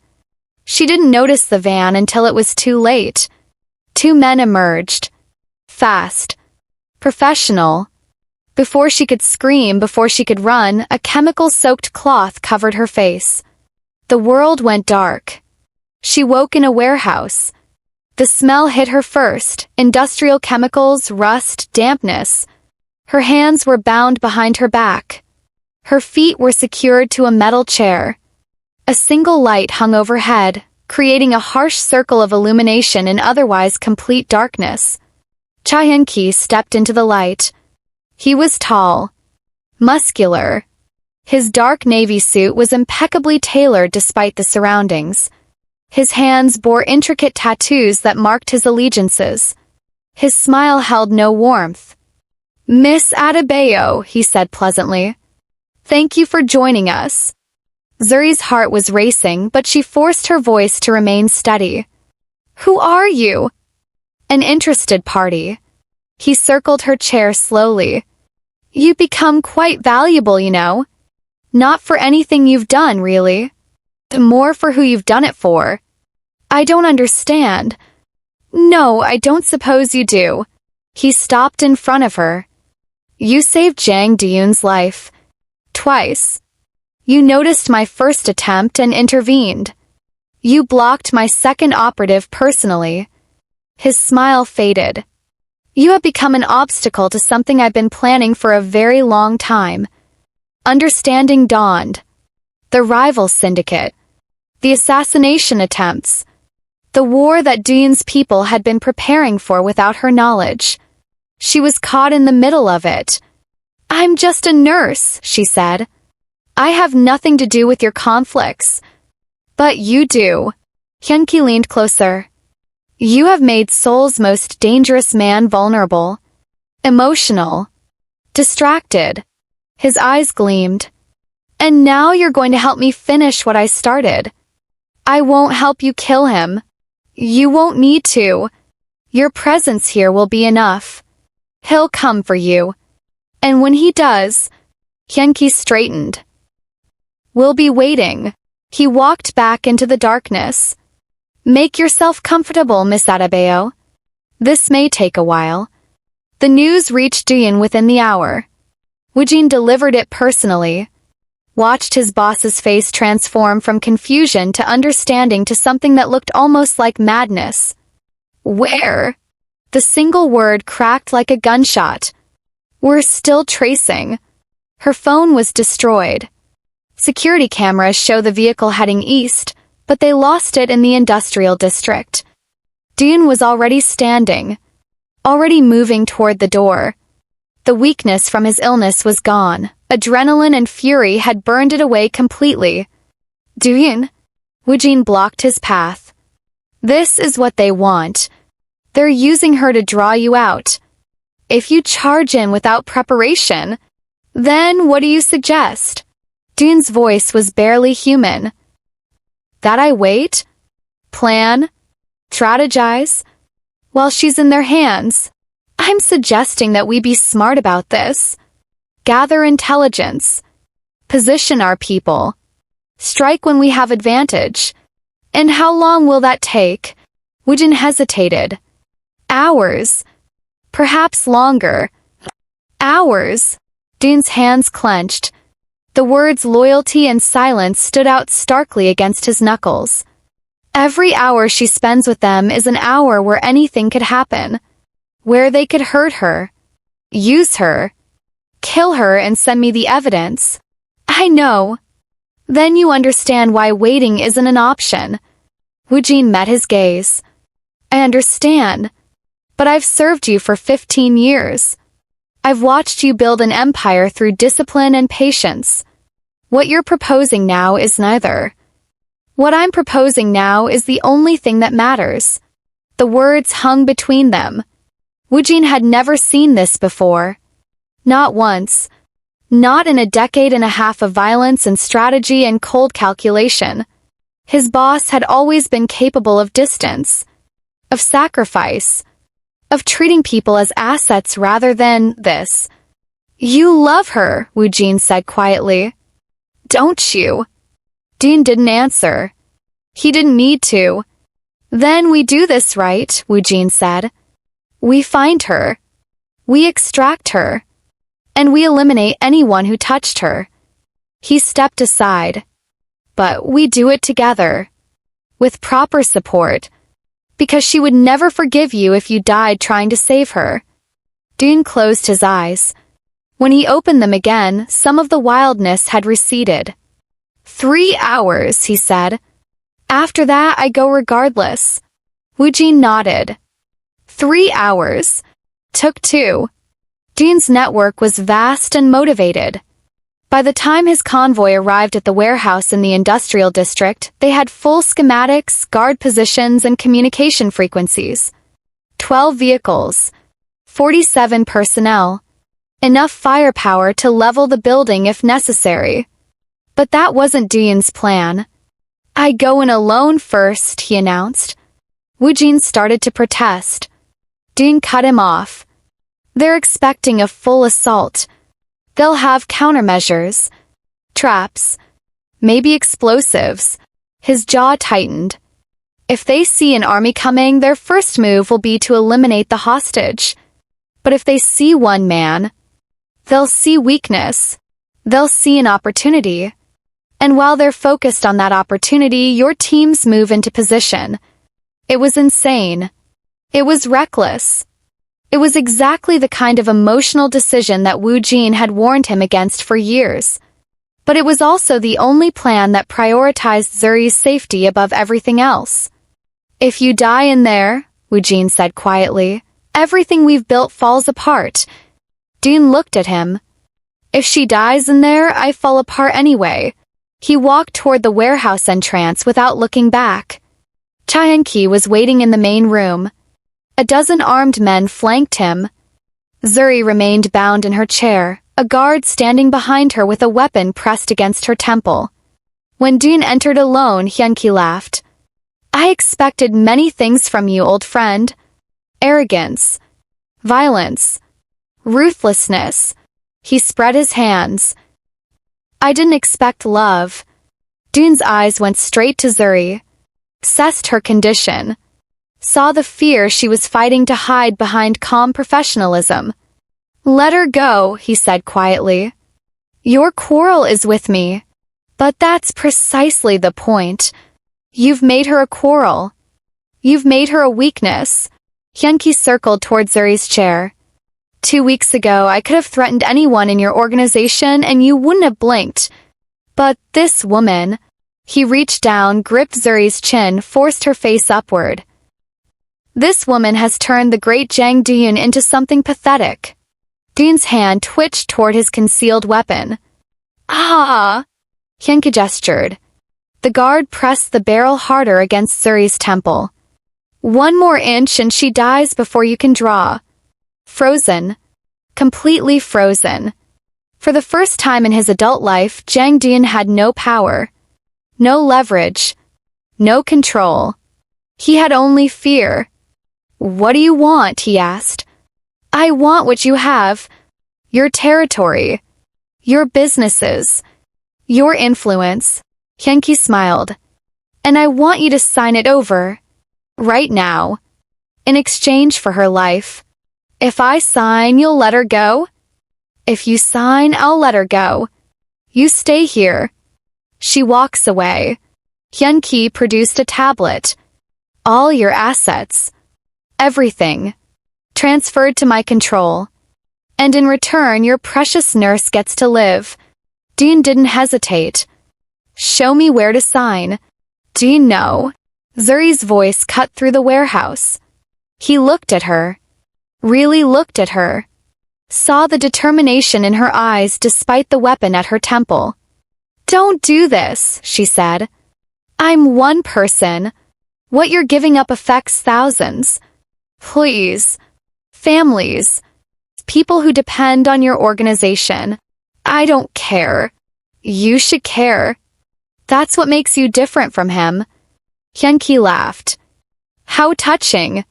She didn't notice the van until it was too late. 2 men emerged. Fast. Professional. Before she could scream, before she could run, a chemical-soaked cloth covered her face. The world went dark. She woke in a warehouse. The smell hit her first, industrial chemicals, rust, dampness. Her hands were bound behind her back. Her feet were secured to a metal chair. A single light hung overhead, creating a harsh circle of illumination in otherwise complete darkness. Chaehyun-ki stepped into the light. He was tall, muscular. His dark navy suit was impeccably tailored despite the surroundings. His hands bore intricate tattoos that marked his allegiances. His smile held no warmth. "Miss Adebayo," he said pleasantly. "Thank you for joining us." Zuri's heart was racing, but she forced her voice to remain steady. "Who are you?" "An interested party." He circled her chair slowly. "You become quite valuable, you know. Not for anything you've done, really. More for who you've done it for." "I don't understand." "No, I don't suppose you do." He stopped in front of her. "You saved Jang Do-yoon's life. Twice. You noticed my first attempt and intervened. You blocked my second operative personally." His smile faded. "You have become an obstacle to something I've been planning for a very long time." Understanding dawned. The rival syndicate. The assassination attempts. The war that Do-yoon's people had been preparing for without her knowledge. She was caught in the middle of it. "I'm just a nurse," she said. "I have nothing to do with your conflicts." "But you do." Hyun-ki leaned closer. "You have made Seoul's most dangerous man vulnerable. Emotional. Distracted." His eyes gleamed. "And now you're going to help me finish what I started." "I won't help you kill him." "You won't need to. Your presence here will be enough. He'll come for you. And when he does..." Hyun-ki straightened. "We'll be waiting." He walked back into the darkness. Make yourself comfortable, Miss Adebayo. This may take a while. The news reached Duyun within the hour. Woojin delivered it personally. Watched his boss's face transform from confusion to understanding to something that looked almost like madness. Where? The single word cracked like a gunshot. We're still tracing. Her phone was destroyed. Security cameras show the vehicle heading east, but they lost it in the industrial district. Duyun was already standing, already moving toward the door. The weakness from his illness was gone. Adrenaline and fury had burned it away completely. Duyun? Woojin blocked his path. This is what they want. They're using her to draw you out. If you charge in without preparation, then what do you suggest? Duyun's voice was barely human. That I wait? Plan? Strategize? While she's in their hands? I'm suggesting that we be smart about this. Gather intelligence. Position our people. Strike when we have advantage. And how long will that take? Woojin hesitated. Hours. Perhaps longer. Hours. Duyun's hands clenched. The words loyalty and silence stood out starkly against his knuckles. Every hour she spends with them is an hour where anything could happen. Where they could hurt her. Use her. Kill her and send me the evidence. I know. Then you understand why waiting isn't an option. Woojin met his gaze. I understand. But I've served you for 15 years. I've watched you build an empire through discipline and patience. What you're proposing now is neither. What I'm proposing now is the only thing that matters. The words hung between them. Woojin had never seen this before. Not once. Not in a decade and a half of violence and strategy and cold calculation. His boss had always been capable of distance, of sacrifice, of treating people as assets rather than this. You love her, Woojin said quietly. Don't you? Duyun didn't answer. He didn't need to. Then we do this right, Woojin said. We find her. We extract her. And we eliminate anyone who touched her. He stepped aside. But we do it together. With proper support. Because she would never forgive you if you died trying to save her. Duyun closed his eyes. When he opened them again, some of the wildness had receded. 3 hours, he said. After that, I go regardless. Woojin nodded. 3 hours. Took 2. Duyun's network was vast and motivated. By the time his convoy arrived at the warehouse in the industrial district, they had full schematics, guard positions, and communication frequencies. 12 vehicles. 47 personnel. Enough firepower to level the building if necessary. But that wasn't Duyun's plan. I go in alone first, he announced. Woojin started to protest. Duyun cut him off. They're expecting a full assault. They'll have countermeasures. Traps. Maybe explosives. His jaw tightened. If they see an army coming, their first move will be to eliminate the hostage. But if they see one man, they'll see weakness. They'll see an opportunity. And while they're focused on that opportunity, your teams move into position. It was insane. It was reckless. It was exactly the kind of emotional decision that Woojin had warned him against for years. But it was also the only plan that prioritized Zuri's safety above everything else. If you die in there, Woojin said quietly, everything we've built falls apart. Duyun looked at him. If she dies in there, I fall apart anyway. He walked toward the warehouse entrance without looking back. Chaeun-ki was waiting in the main room. A dozen armed men flanked him. Zuri remained bound in her chair, a guard standing behind her with a weapon pressed against her temple. When Duyun entered alone, Hyun-ki laughed. I expected many things from you, old friend. Arrogance. Violence. Ruthlessness. He spread his hands. I didn't expect love. Doon's eyes went straight to Zuri, assessed her condition, saw the fear she was fighting to hide behind calm professionalism. "Let her go," he said quietly. "Your quarrel is with me. But that's precisely the point. You've made her a quarrel. You've made her a weakness." Hyunki circled toward Zuri's chair. "2 weeks ago, I could have threatened anyone in your organization and you wouldn't have blinked. But this woman..." He reached down, gripped Zuri's chin, forced her face upward. "This woman has turned the great Jang Doon into something pathetic." Doon's hand twitched toward his concealed weapon. "Ah!" Hyunki gestured. The guard pressed the barrel harder against Zuri's temple. "1 more inch and she dies before you can draw." Frozen. Completely frozen. For the first time in his adult life, Jang Doon had no power. No leverage. No control. He had only fear. "What do you want?" he asked. "I want what you have. Your territory. Your businesses. Your influence." Hyunki smiled. "And I want you to sign it over. Right now. In exchange for her life. If I sign, you'll let her go? If you sign, I'll let her go. You stay here." She walks away. Hyunki produced a tablet. "All your assets. Everything. Transferred to my control. And in return, your precious nurse gets to live." Doon didn't hesitate. "Show me where to sign." "Do you know?" Zuri's voice cut through the warehouse. He looked at her. Really looked at her. Saw the determination in her eyes despite the weapon at her temple. "Don't do this," she said. "I'm one person. What you're giving up affects thousands. Please. Families. People who depend on your organization. I don't care. You should care. That's what makes you different from him." Hyunki laughed. "How touching.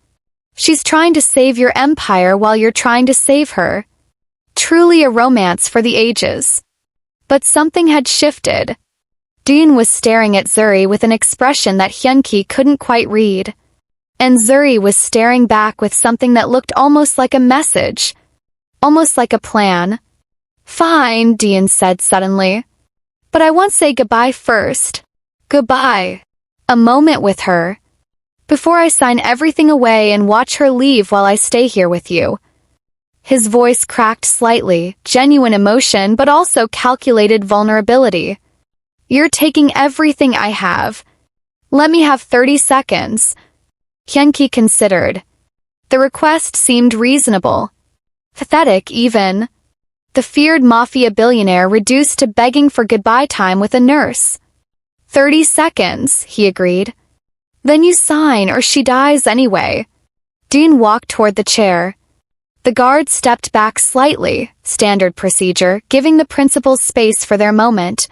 She's trying to save your empire while you're trying to save her. Truly a romance for the ages." But something had shifted. Doon was staring at Zuri with an expression that Hyunki couldn't quite read. And Zuri was staring back with something that looked almost like a message. Almost like a plan. "Fine," Doon said suddenly. "But I want to say goodbye first. Goodbye. A moment with her. Before I sign everything away and watch her leave while I stay here with you." His voice cracked slightly, genuine emotion but also calculated vulnerability. "You're taking everything I have. Let me have 30 seconds. Hyunki considered. The request seemed reasonable. Pathetic, even. The feared Mafia billionaire reduced to begging for goodbye time with a nurse. 30 seconds, he agreed. "Then you sign or she dies anyway." Doon walked toward the chair. The guard stepped back slightly, standard procedure, giving the principals space for their moment.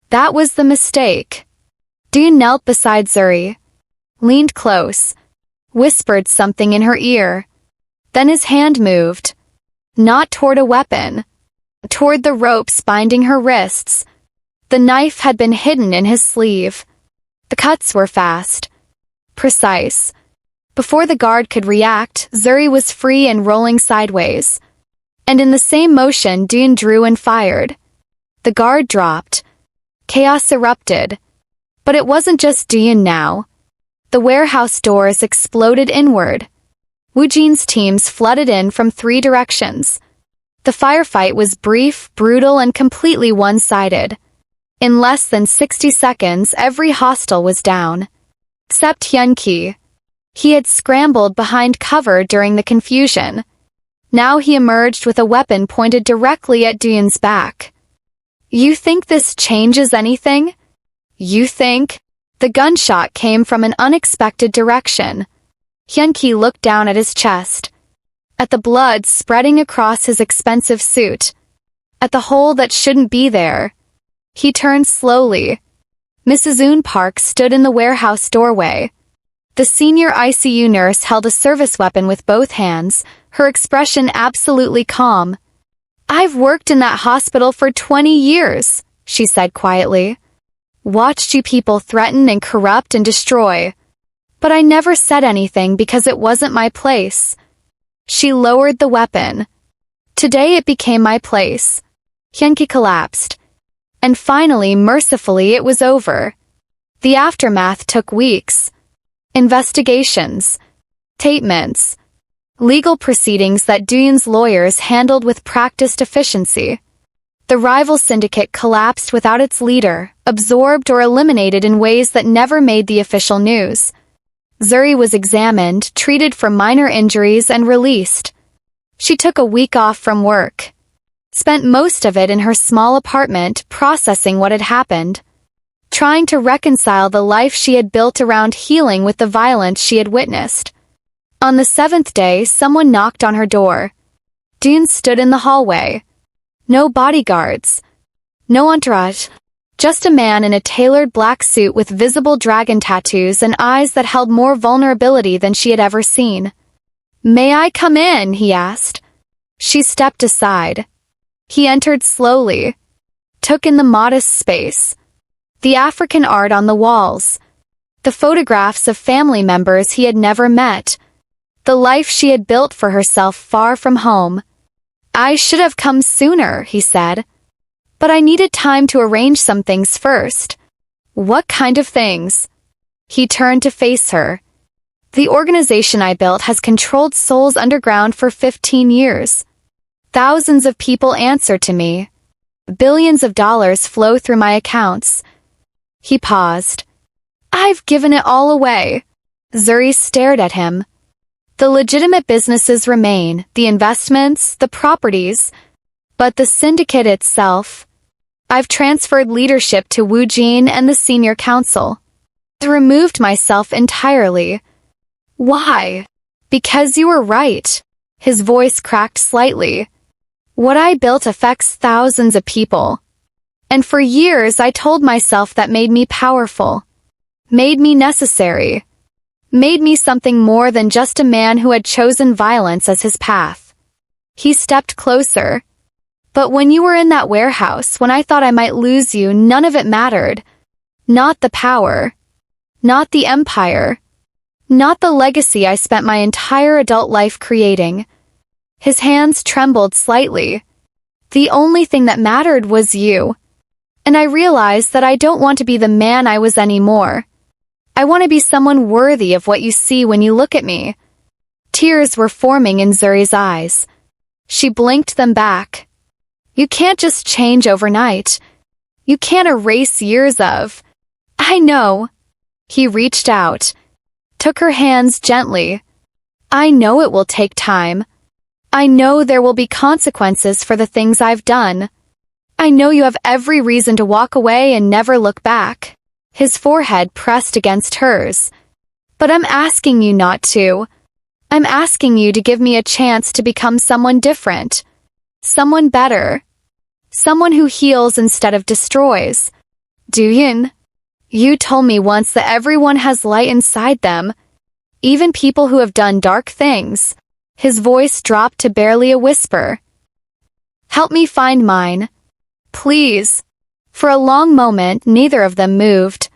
That was the mistake. Doon knelt beside Zuri, leaned close, whispered something in her ear. Then his hand moved. Not toward a weapon. Toward the ropes binding her wrists. The knife had been hidden in his sleeve. The cuts were fast. Precise. Before the guard could react, Zuri was free and rolling sideways. And in the same motion, Doon drew and fired. The guard dropped. Chaos erupted. But it wasn't just Doon now. The warehouse doors exploded inward. Woojin's teams flooded in from 3 directions. The firefight was brief, brutal, and completely one-sided. In less than 60 seconds, every hostile was down. Except Hyunki. He had scrambled behind cover during the confusion. Now he emerged with a weapon pointed directly at Doon's back. "You think this changes anything? You think?" The gunshot came from an unexpected direction. Hyunki looked down at his chest. At the blood spreading across his expensive suit. At the hole that shouldn't be there. He turned slowly. Mrs. Eun Park stood in the warehouse doorway. The senior ICU nurse held a service weapon with both hands, her expression absolutely calm. "I've worked in that hospital for 20 years, she said quietly. Watched you people threaten and corrupt and destroy. But I never said anything because it wasn't my place. She lowered the weapon. Today it became my place. Hyunki collapsed. And finally, mercifully, it was over. The aftermath took weeks. Investigations. Statements. Legal proceedings that Dooyin's lawyers handled with practiced efficiency. The rival syndicate collapsed without its leader, absorbed or eliminated in ways that never made the official news. Zuri was examined, treated for minor injuries, and released. She took a week off from work. Spent most of it in her small apartment, processing what had happened. Trying to reconcile the life she had built around healing with the violence she had witnessed. On the 7th day, someone knocked on her door. Dooyin stood in the hallway. No bodyguards. No entourage. Just a man in a tailored black suit with visible dragon tattoos and eyes that held more vulnerability than she had ever seen. "May I come in?" he asked. She stepped aside. He entered slowly. Took in the modest space. The African art on the walls. The photographs of family members he had never met. The life she had built for herself far from home. "I should have come sooner," he said. "But I needed time to arrange some things first." "What kind of things?" He turned to face her. "The organization I built has controlled souls underground for 15 years. Thousands of people answer to me. Billions of dollars flow through my accounts." He paused. "I've given it all away." Zuri stared at him. "The legitimate businesses remain, the investments, the properties, but the syndicate itself. I've transferred leadership to Wu Jin and the senior council. I removed myself entirely." "Why?" "Because you were right." His voice cracked slightly. "What I built affects thousands of people. And for years I told myself that made me powerful. Made me necessary. Made me something more than just a man who had chosen violence as his path." He stepped closer. "But when you were in that warehouse, when I thought I might lose you, none of it mattered. Not the power. Not the empire. Not the legacy I spent my entire adult life creating." His hands trembled slightly. "The only thing that mattered was you. And I realized that I don't want to be the man I was anymore. I want to be someone worthy of what you see when you look at me." Tears were forming in Zuri's eyes. She blinked them back. "You can't just change overnight. You can't erase years of—" "I know." He reached out. Took her hands gently. "I know it will take time. I know there will be consequences for the things I've done. I know you have every reason to walk away and never look back." His forehead pressed against hers. "But I'm asking you not to. I'm asking you to give me a chance to become someone different. Someone better. Someone who heals instead of destroys. Dooyin, you told me once that everyone has light inside them. Even people who have done dark things." His voice dropped to barely a whisper. "Help me find mine. Please." For a long moment, neither of them moved.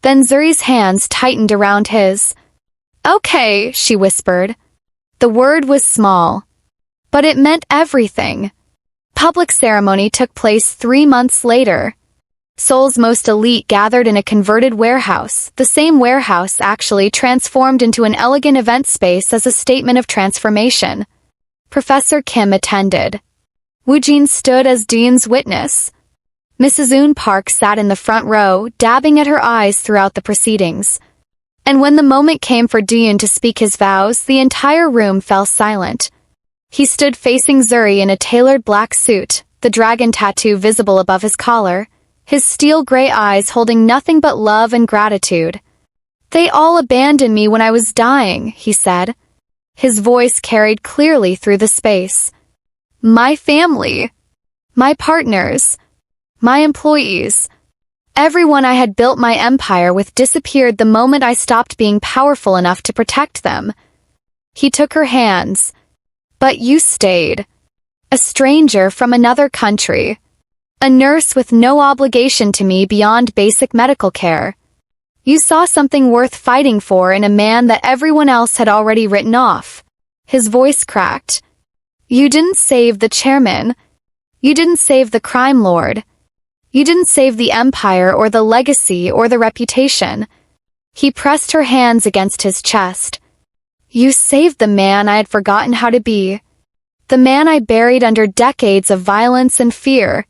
Then Zuri's hands tightened around his. "Okay," she whispered. The word was small, but it meant everything. Public ceremony took place 3 months later. Seoul's most elite gathered in a converted warehouse, the same warehouse actually transformed into an elegant event space as a statement of transformation. Professor Kim attended. Woo Jin stood as Dooyin's witness. Mrs. Eun Park sat in the front row, dabbing at her eyes throughout the proceedings. And when the moment came for Dooyin to speak his vows, the entire room fell silent. He stood facing Zuri in a tailored black suit, the dragon tattoo visible above his collar, his steel-gray eyes holding nothing but love and gratitude. "They all abandoned me when I was dying," he said. His voice carried clearly through the space. "My family. My partners. My employees. Everyone I had built my empire with disappeared the moment I stopped being powerful enough to protect them." He took her hands. "But you stayed. A stranger from another country. A nurse with no obligation to me beyond basic medical care. You saw something worth fighting for in a man that everyone else had already written off. His voice cracked. You didn't save the chairman. You didn't save the crime lord. You didn't save the empire or the legacy or the reputation. He pressed her hands against his chest. You saved the man I had forgotten how to be. The man I buried under decades of violence and fear.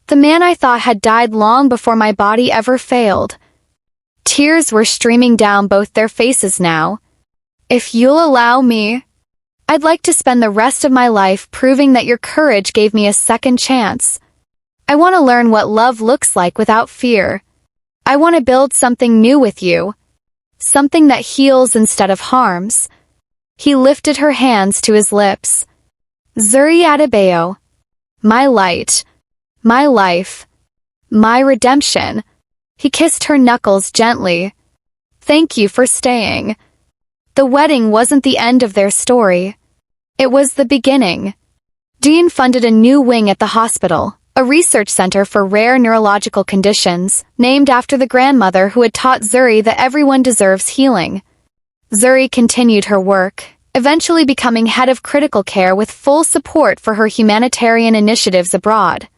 The man I thought had died long before my body ever failed. Tears were streaming down both their faces now. If you'll allow me, I'd like to spend the rest of my life proving that your courage gave me a second chance. I want to learn what love looks like without fear. I want to build something new with you. Something that heals instead of harms. He lifted her hands to his lips. Zuri Adebayo. My light. My life. My redemption. He kissed her knuckles gently. Thank you for staying. The wedding wasn't the end of their story. It was the beginning. Dean funded a new wing at the hospital, a research center for rare neurological conditions, named after the grandmother who had taught Zuri that everyone deserves healing. Zuri continued her work, eventually becoming head of critical care with full support for her humanitarian initiatives abroad.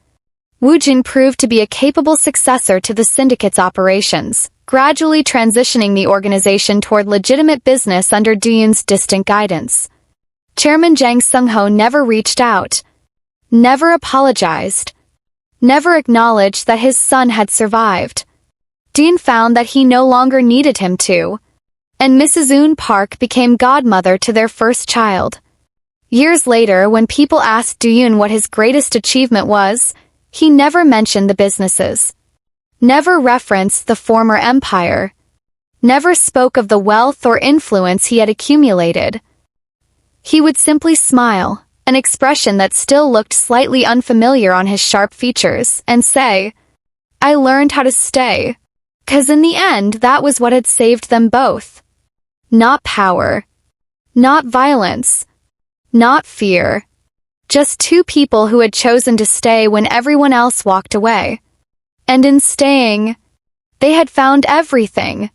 Woojin proved to be a capable successor to the syndicate's operations, gradually transitioning the organization toward legitimate business under Duyun's distant guidance. Chairman Jang Sung-ho never reached out, never apologized, never acknowledged that his son had survived. Dean found that he no longer needed him to, and Mrs. Eun Park became godmother to their first child. Years later, when people asked Duyun what his greatest achievement was, he never mentioned the businesses, never referenced the former empire, never spoke of the wealth or influence he had accumulated. He would simply smile, an expression that still looked slightly unfamiliar on his sharp features, and say, I learned how to stay, 'cause in the end that was what had saved them both. Not power, not violence, not fear. Just two people who had chosen to stay when everyone else walked away. And in staying, they had found everything.